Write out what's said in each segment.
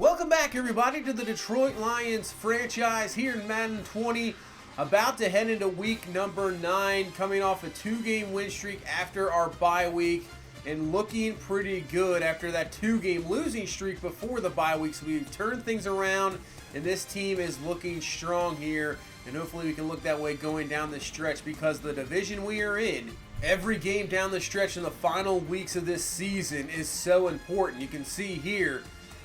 Welcome back, everybody, to the Detroit Lions franchise here in Madden 20. About to head into week number 9, coming off a 2-game win streak after our bye week, and looking pretty good after that 2-game losing streak before the bye week. So we've turned things around, and this team is looking strong here, and hopefully we can look that way going down the stretch, because the division we are in, every game down the stretch in the final weeks of this season is so important. You can see here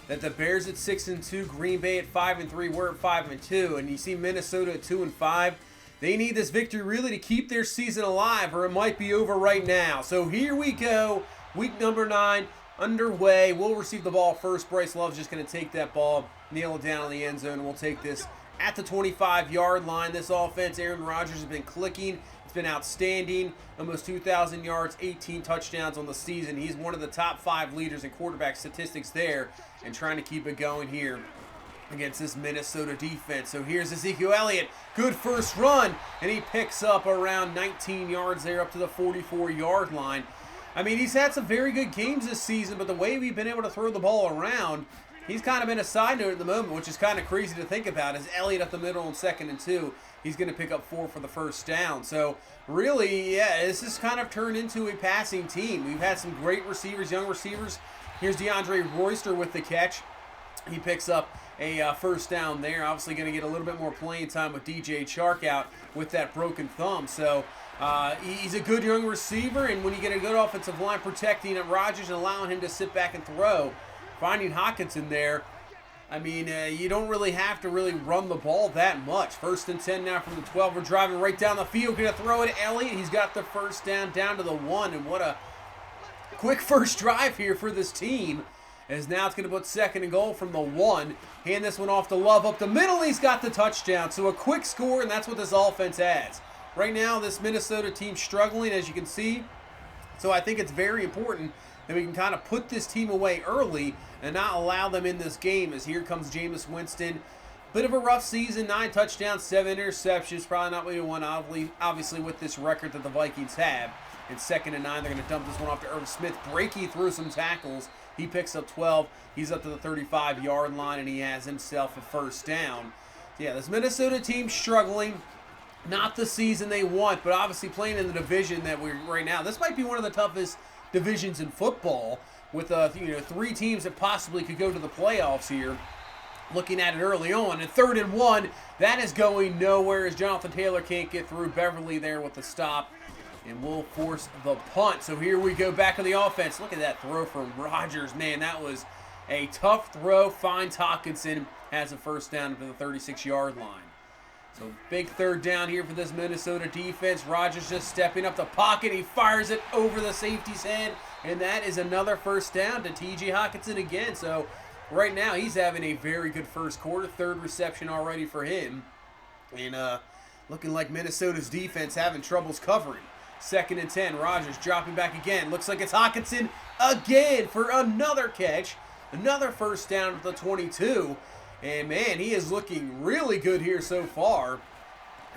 that the Bears at 6-2, Green Bay at 5-3, we're at 5-2, and you see Minnesota at 2-5. They need this victory really to keep their season alive, or it might be over right now. So here we go, week number 9 underway. We'll receive the ball first. Bryce Love's just going to take that ball, nail it down in the end zone, and we'll take this at the 25-yard line. This offense, Aaron Rodgers has been clicking. It's been outstanding. Almost 2,000 yards, 18 touchdowns on the season. He's one of the top 5 leaders in quarterback statistics there, and trying to keep it going here against this Minnesota defense. So here's Ezekiel Elliott. Good first run, and he picks up around 19 yards there up to the 44-yard line. I mean, he's had some very good games this season, but the way we've been able to throw the ball around, he's kind of been a side note at the moment, which is kind of crazy to think about. As Elliott up the middle on 2nd and 2, he's going to pick up 4 for the first down. So really, yeah, this has kind of turned into a passing team. We've had some great receivers, young receivers. Here's DeAndre Royster with the catch. He picks up a first down there. Obviously going to get a little bit more playing time with DJ Chark out with that broken thumb. So he's a good young receiver, and when you get a good offensive line protecting Rodgers and allowing him to sit back and throw, finding Hockenson there, I mean, you don't really have to really run the ball that much. 1st and 10 now from the 12. We're driving right down the field. Going to throw it to Elliott. He's got the first down to the 1, and what a quick first drive here for this team, as now it's going to put 2nd and goal from the 1. Hand this one off to Love up the middle. He's got the touchdown. So a quick score, and that's what this offense has. Right now, this Minnesota team's struggling, as you can see. So I think it's very important that we can kind of put this team away early and not allow them in this game, as here comes Jameis Winston. Bit of a rough season, 9 touchdowns, 7 interceptions. Probably not what you want, obviously, with this record that the Vikings have. And 2nd and 9, they're going to dump this one off to Irv Smith. Breaky through some tackles. He picks up 12. He's up to the 35-yard line, and he has himself a first down. Yeah, this Minnesota team struggling. Not the season they want, but obviously playing in the division that we're right now. This might be one of the toughest divisions in football, with 3 teams that possibly could go to the playoffs here. Looking at it early on, and 3rd and 1, that is going nowhere as Jonathan Taylor can't get through. Beverly there with the stop, and we'll force the punt. So here we go back on the offense. Look at that throw from Rodgers. Man, that was a tough throw. Finds Hockenson, has a first down to the 36-yard line. So big 3rd down here for this Minnesota defense. Rodgers just stepping up the pocket. He fires it over the safety's head, and that is another first down to T.J. Hockenson again. So right now he's having a very good first quarter. 3rd reception already for him. And looking like Minnesota's defense having troubles covering. 2nd and 10. Rodgers dropping back again. Looks like it's Hockenson again for another catch. Another first down at the 22. And man, he is looking really good here so far,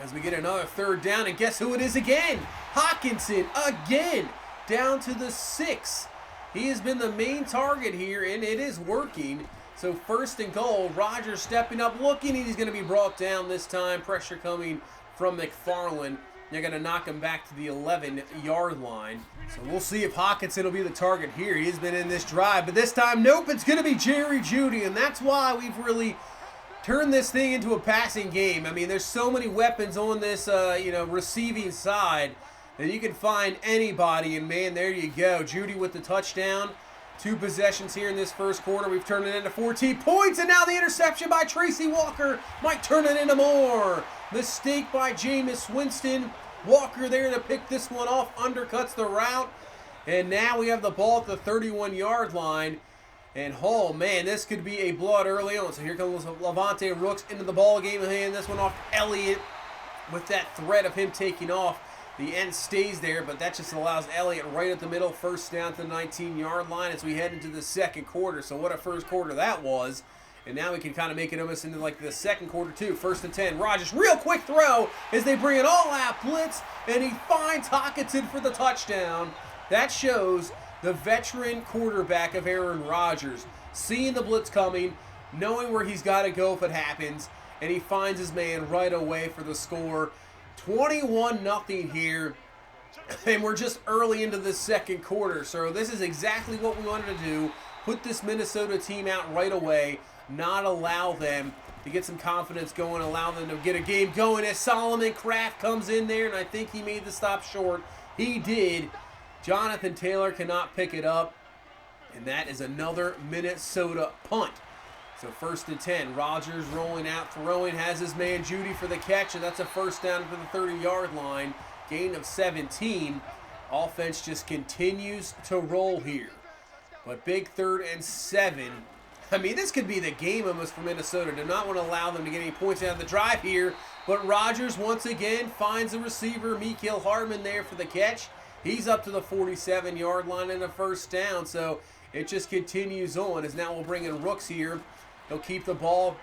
as we get another 3rd down. And guess who it is again? Hockenson again, down to the 6. He has been the main target here, and it is working. So 1st and goal. Rodgers stepping up, looking, and he's going to be brought down this time. Pressure coming from McFarland. They're going to knock him back to the 11-yard line. So we'll see if Hockenson will be the target here. He's been in this drive, but this time, nope, it's going to be Jerry Jeudy, and that's why we've really turned this thing into a passing game. I mean, there's so many weapons on this, receiving side that you can find anybody, and man, there you go. Jeudy with the touchdown. 2 possessions here in this first quarter. We've turned it into 14 points, and now the interception by Tracy Walker might turn it into more. Mistake by Jameis Winston. Walker there to pick this one off, undercuts the route, and now we have the ball at the 31-yard line. And oh man, this could be a blowout early on. So here comes Levante Rooks into the ball game, and hand this one off to Elliott with that threat of him taking off. The end stays there, but that just allows Elliott right at the middle. First down to the 19-yard line as we head into the second quarter. So what a first quarter that was. And now we can kind of make it almost into like the second quarter too. 1st and 10. Rodgers, real quick throw as they bring it all out blitz, and he finds Hockenson for the touchdown. That shows the veteran quarterback of Aaron Rodgers, seeing the blitz coming, knowing where he's got to go if it happens, and he finds his man right away for the score. 21-0 here, and we're just early into the second quarter, so this is exactly what we wanted to do. Put this Minnesota team out right away, not allow them to get some confidence going, allow them to get a game going as Solomon Kraft comes in there, and I think he made the stop short. He did. Jonathan Taylor cannot pick it up, and that is another Minnesota punt. So 1st and 10, Rodgers rolling out, throwing, has his man Judy for the catch, and that's a first down to the 30-yard line. Gain of 17. Offense just continues to roll here. But big 3rd and 7. I mean, this could be the game almost for Minnesota. Do not want to allow them to get any points out of the drive here. But Rodgers once again finds the receiver, Mecole Hardman, there for the catch. He's up to the 47-yard line and a first down. So it just continues on as now we'll bring in Rooks here. He'll keep the ball,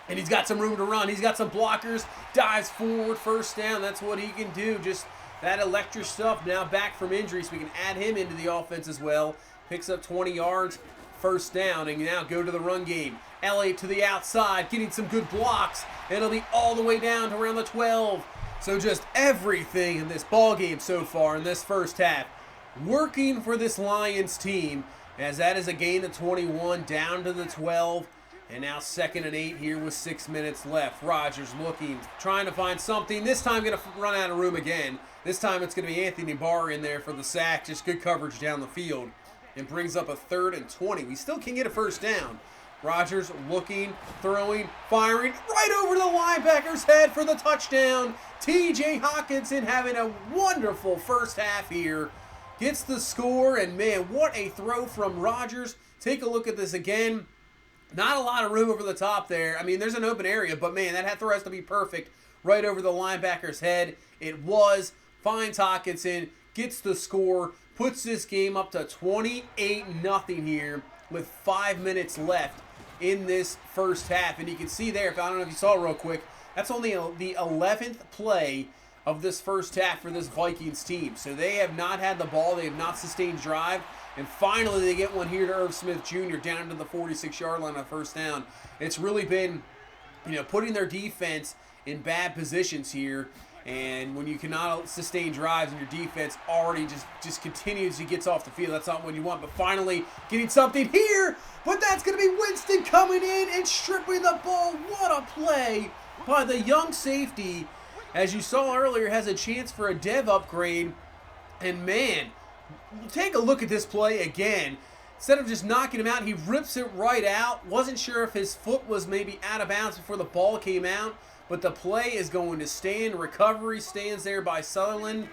and he's got some room to run. He's got some blockers, dives forward, first down. That's what he can do. Just that electric stuff. Now back from injury, so we can add him into the offense as well. Picks up 20 yards, first down, and now go to the run game. Elliott to the outside, getting some good blocks, and it'll be all the way down to around the 12. So just everything in this ball game so far in this first half working for this Lions team, as that is a gain of 21 down to the 12. And now 2nd and 8 here with 6 minutes left. Rodgers looking, trying to find something. This time going to run out of room again. This time it's going to be Anthony Barr in there for the sack. Just good coverage down the field. And brings up a 3rd and 20. We still can get a first down. Rodgers looking, throwing, firing right over the linebacker's head for the touchdown. TJ Hockenson having a wonderful first half here. Gets the score, and man, what a throw from Rodgers. Take a look at this again. Not a lot of room over the top there. I mean, there's an open area, but man, that throw has to be perfect right over the linebacker's head. It was. Finds Hockenson, gets the score, puts this game up to 28-0 here with 5 minutes left in this first half. And you can see there, I don't know if you saw real quick, that's only the 11th play of this first half for this Vikings team. So they have not had the ball. They have not sustained drive. And finally, they get one here to Irv Smith Jr. down to the 46-yard line on first down. It's really been, putting their defense in bad positions here. And when you cannot sustain drives and your defense already just continues, gets off the field, that's not what you want. But finally, getting something here. But that's going to be Winston coming in and stripping the ball. What a play by the young safety. As you saw earlier, has a chance for a dev upgrade. And man, take a look at this play again. Instead of just knocking him out, he rips it right out. Wasn't sure if his foot was maybe out of bounds before the ball came out, but the play is going to stand. Recovery stands there by Sutherland,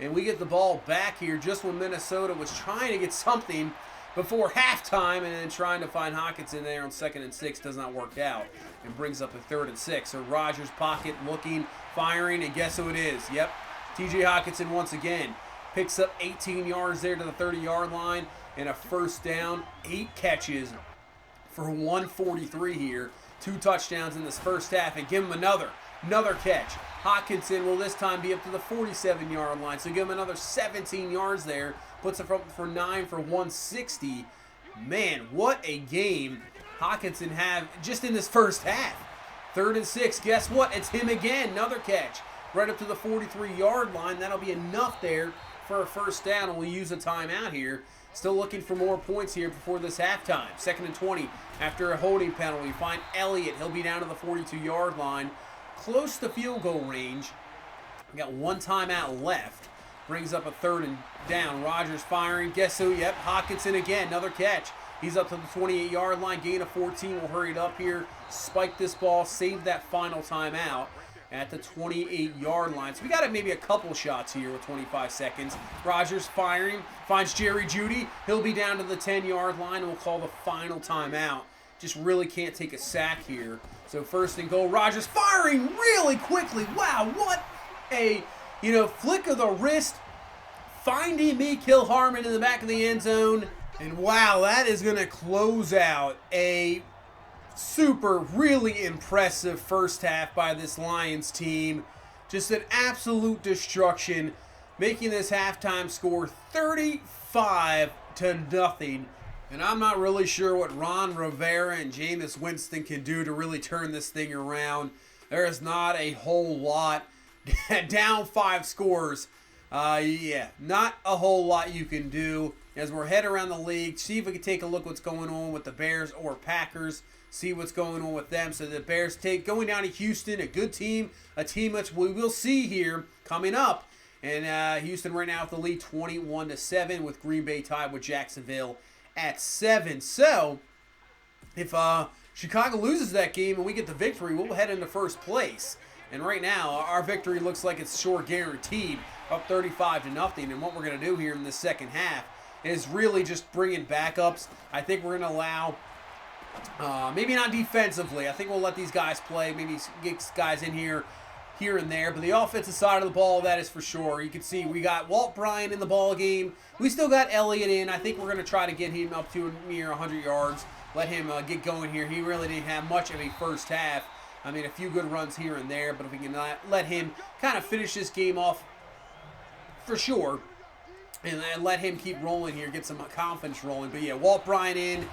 and we get the ball back here just when Minnesota was trying to get something before halftime, and then trying to find Hockenson there on 2nd and 6 does not work out, and brings up a 3rd and 6. So Rodgers pocket looking, firing, and guess who it is? Yep, TJ Hockenson once again. Picks up 18 yards there to the 30-yard line and a first down. 8 catches for 143 here. 2 touchdowns in this first half, and give him another catch. Hockenson will this time be up to the 47-yard line, so give him another 17 yards there. Puts it up for 9 for 160. Man, what a game Hockenson had just in this first half. 3rd and 6, guess what? It's him again, another catch. Right up to the 43-yard line. That'll be enough there for a first down, and we'll use a timeout here. Still looking for more points here before this halftime. 2nd and 20 after a holding penalty. Find Elliott. He'll be down to the 42-yard line. Close to field goal range. We got 1 timeout left. Brings up a 3rd and down. Rodgers firing. Guess who? Yep, Hockenson again. Another catch. He's up to the 28-yard line. Gain of 14. We'll hurry it up here. Spike this ball. Save that final timeout at the 28-yard line. So we got maybe a couple shots here with 25 seconds. Rodgers firing, finds Jerry Jeudy. He'll be down to the 10-yard line, and we'll call the final timeout. Just really can't take a sack here. So 1st and goal. Rodgers firing really quickly. Wow, what a, flick of the wrist. Finding Mecole Hardman in the back of the end zone. And wow, that is going to close out a really impressive first half by this Lions team. Just an absolute destruction, making this halftime score 35-0. And I'm not really sure what Ron Rivera and Jameis Winston can do to really turn this thing around. There is not a whole lot. Down 5 scores. Yeah, not a whole lot you can do. As we're heading around the league, see if we can take a look what's going on with the Bears or Packers. See what's going on with them. So the Bears going down to Houston, a good team, a team which we will see here coming up. And Houston right now with the lead 21-7, with Green Bay tied with Jacksonville at 7. So if Chicago loses that game and we get the victory, we'll head into first place. And right now, our victory looks like it's sure guaranteed, up 35-0. And what we're going to do here in the second half is really just bring in backups. I think we're going to allow, maybe not defensively. I think we'll let these guys play, maybe get guys in here and there. But the offensive side of the ball, that is for sure. You can see we got Walt Bryant in the ball game. We still got Elliott in. I think we're going to try to get him up to near 100 yards. Let him get going here. He really didn't have much of a first half. I mean, a few good runs here and there, but if we can let him kind of finish this game off for sure, and let him keep rolling here, get some confidence rolling. But yeah, Walt Bryant in,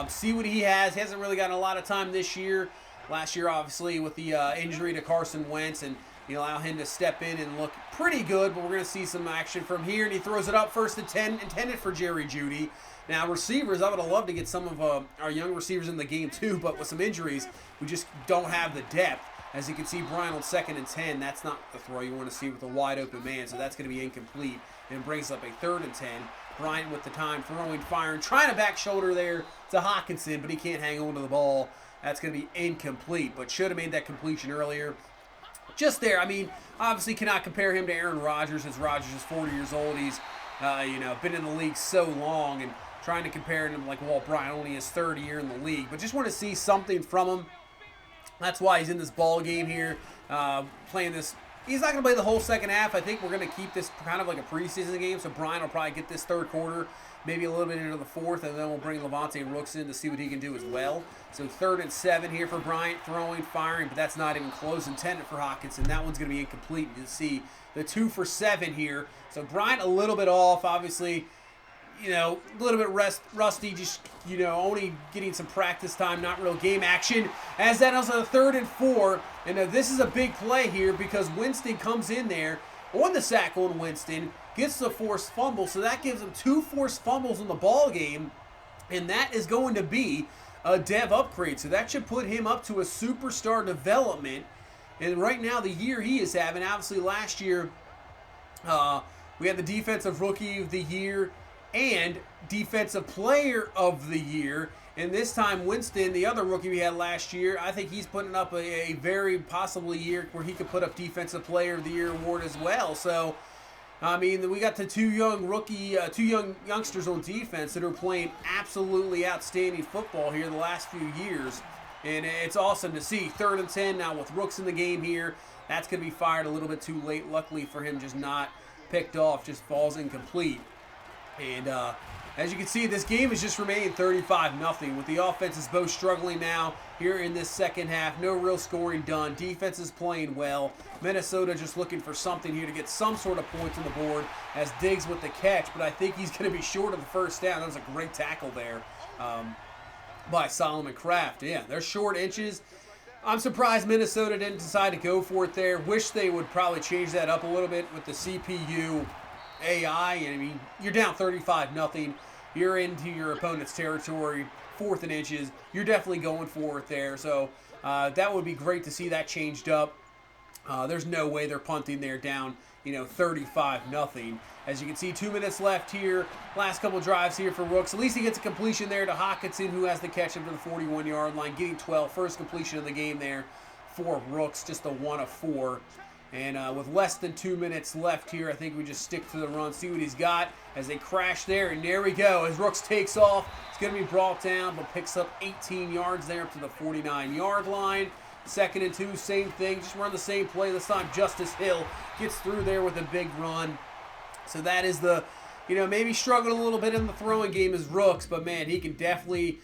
see what he has. He hasn't really gotten a lot of time this year. Last year, obviously, with the injury to Carson Wentz, and you allow him to step in and look pretty good, but we're going to see some action from here, and he throws it up first and 10, intended for Jerry Jeudy. Now, receivers, I would have loved to get some of our young receivers in the game too, but with some injuries, we just don't have the depth. As you can see, Bryant on 2nd and 10, that's not the throw you want to see with a wide open man, so that's going to be incomplete, and brings up a 3rd and 10. Bryant with the time, throwing, firing, trying to back shoulder there to Hockenson, but he can't hang on to the ball. That's going to be incomplete, but should have made that completion earlier. Just there, I mean, obviously cannot compare him to Aaron Rodgers, as Rodgers is 40 years old. He's, been in the league so long, and trying to compare him like Walt Bryant, only his 3rd year in the league. But just want to see something from him. That's why he's in this ball game here, playing this. He's not going to play the whole second half. I think we're going to keep this kind of like a preseason game, so Bryant will probably get this 3rd quarter, maybe a little bit into the 4th, and then we'll bring Levante Rooks in to see what he can do as well. So 3rd and 7 here for Bryant, throwing, firing, but that's not even close, intended for Hockenson. That one's going to be incomplete. You can see the 2 for 7 here. So Bryant a little bit off, obviously. A little bit rusty, just, only getting some practice time, not real game action. As that is a 3rd and 4, and this is a big play here because Winston comes in there on the sack on Winston, gets the forced fumble, so that gives him 2 forced fumbles in the ball game, and that is going to be a dev upgrade. So that should put him up to a superstar development. And right now, the year he is having, obviously last year, we had the Defensive Rookie of the Year and Defensive Player of the Year. And this time, Winston, the other rookie we had last year, I think he's putting up a very possible year where he could put up Defensive Player of the Year award as well. So, I mean, we got the two young youngsters on defense that are playing absolutely outstanding football here the last few years. And it's awesome to see. 3rd and 10 now with Rooks in the game here. That's going to be fired a little bit too late. Luckily for him, just not picked off, just falls incomplete. And as you can see, this game is just remaining 35-0, with the offenses both struggling now here in this second half. No real scoring done. Defense is playing well. Minnesota just looking for something here to get some sort of points on the board, as Diggs with the catch, but I think he's going to be short of the first down. That was a great tackle there by Solomon Kraft. Yeah, they're short inches. I'm surprised Minnesota didn't decide to go for it there. Wish they would probably change that up a little bit with the CPU AI. I mean, you're down 35-0. You're into your opponent's territory, 4th and inches. You're definitely going for it there. So that would be great to see that changed up. There's no way they're punting there down, 35-0. As you can see, 2 minutes left here. Last couple drives here for Rooks. At least he gets a completion there to Hockenson, who has the catch up to the 41-yard line, getting 12. First completion of the game there for Rooks, just a 1 of 4. And with less than 2 minutes left here, I think we just stick to the run, see what he's got as they crash there. And there we go. As Rooks takes off, it's going to be brought down, but picks up 18 yards there up to the 49-yard line. 2nd and 2, same thing. Just run the same play. This time Justice Hill gets through there with a big run. So that is the, maybe struggling a little bit in the throwing game is Rooks, but man, he can definitely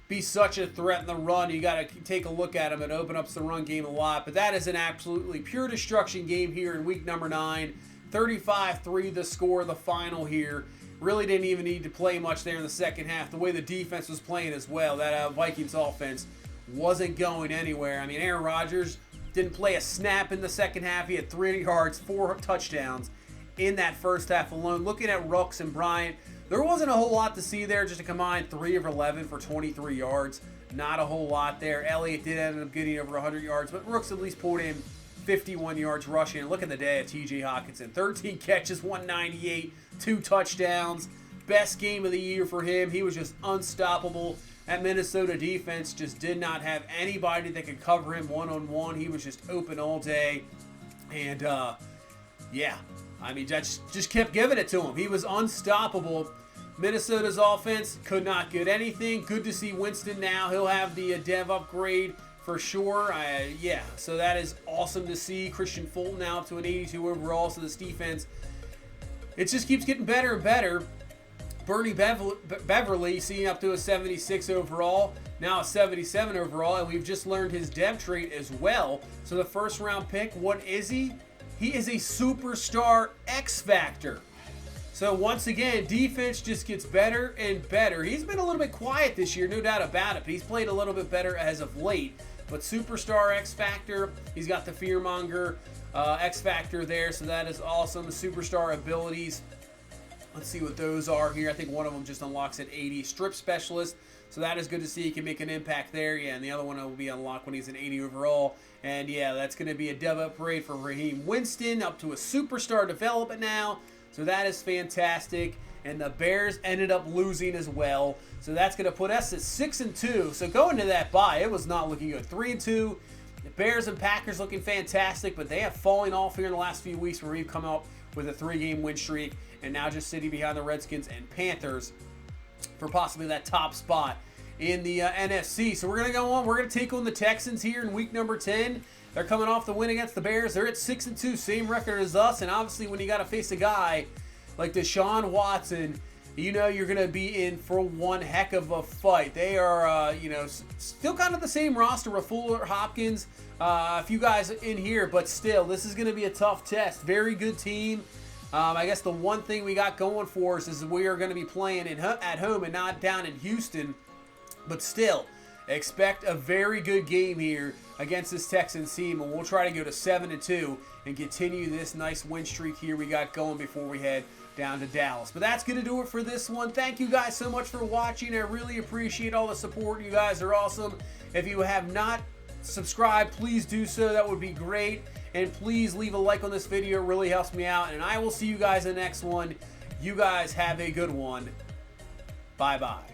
be such a threat in the run. You got to take a look at him. It opens up the run game a lot. But that is an absolutely pure destruction game here in week number 9. 35-3 the score, the final here. really didn't even need to play much there in the second half. The way the defense was playing as well, that Vikings offense wasn't going anywhere. I mean, Aaron Rodgers didn't play a snap in the second half. He had 300 yards, 4 touchdowns in that first half alone. Looking at Rooks and Bryant, there wasn't a whole lot to see there. Just a combined 3 of 11 for 23 yards. Not a whole lot there. Elliott did end up getting over 100 yards, but Rooks at least pulled in 51 yards rushing. And look at the day of T.J. Hockenson. 13 catches, 198, 2 touchdowns. Best game of the year for him. He was just unstoppable. That Minnesota defense just did not have anybody that could cover him one-on-one. He was just open all day. And, yeah, I mean, just kept giving it to him. He was unstoppable. Minnesota's offense could not get anything. Good to see Winston now. He'll have the dev upgrade for sure. Yeah, so that is awesome to see. Christian Fulton now up to an 82 overall. So this defense, it just keeps getting better and better. Bernie Beverly seeing up to a 76 overall, now a 77 overall, and we've just learned his dev trait as well. So the first round pick, what is he? He is a superstar X Factor. So once again, defense just gets better and better. He's been a little bit quiet this year, no doubt about it, but he's played a little bit better as of late. But superstar X Factor, he's got the fearmonger X Factor there, so that is awesome. The superstar abilities, let's see what those are here. I think one of them just unlocks at 80. Strip specialist, so that is good to see. He can make an impact there. Yeah, and the other one will be unlocked when he's an 80 overall. And yeah, that's going to be a dev upgrade for Raheem Winston, up to a superstar development now. So that is fantastic. And the Bears ended up losing as well. So that's going to put us at 6-2. So going to that bye, it was not looking good. 3-2. The Bears and Packers looking fantastic, but they have fallen off here in the last few weeks where we've come up with a 3-game win streak and now just sitting behind the Redskins and Panthers for possibly that top spot in the NFC. So we're going to go on. We're going to take on the Texans here in week number 10. They're coming off the win against the Bears. They're at 6-2, same record as us. And obviously when you got to face a guy like Deshaun Watson, you know you're going to be in for one heck of a fight. They are, still kind of the same roster with Fuller, Hopkins, a few guys in here, but still, this is going to be a tough test. Very good team. I guess the one thing we got going for us is we are going to be playing at home and not down in Houston, but still, expect a very good game here against this Texans team, and we'll try to go to 7-2 and continue this nice win streak here we got going before we head down to Dallas. But that's going to do it for this one. Thank you guys so much for watching. I really appreciate all the support. You guys are awesome. If you have not subscribed, please do so. That would be great. And please leave a like on this video. It really helps me out. And I will see you guys in the next one. You guys have a good one. Bye-bye.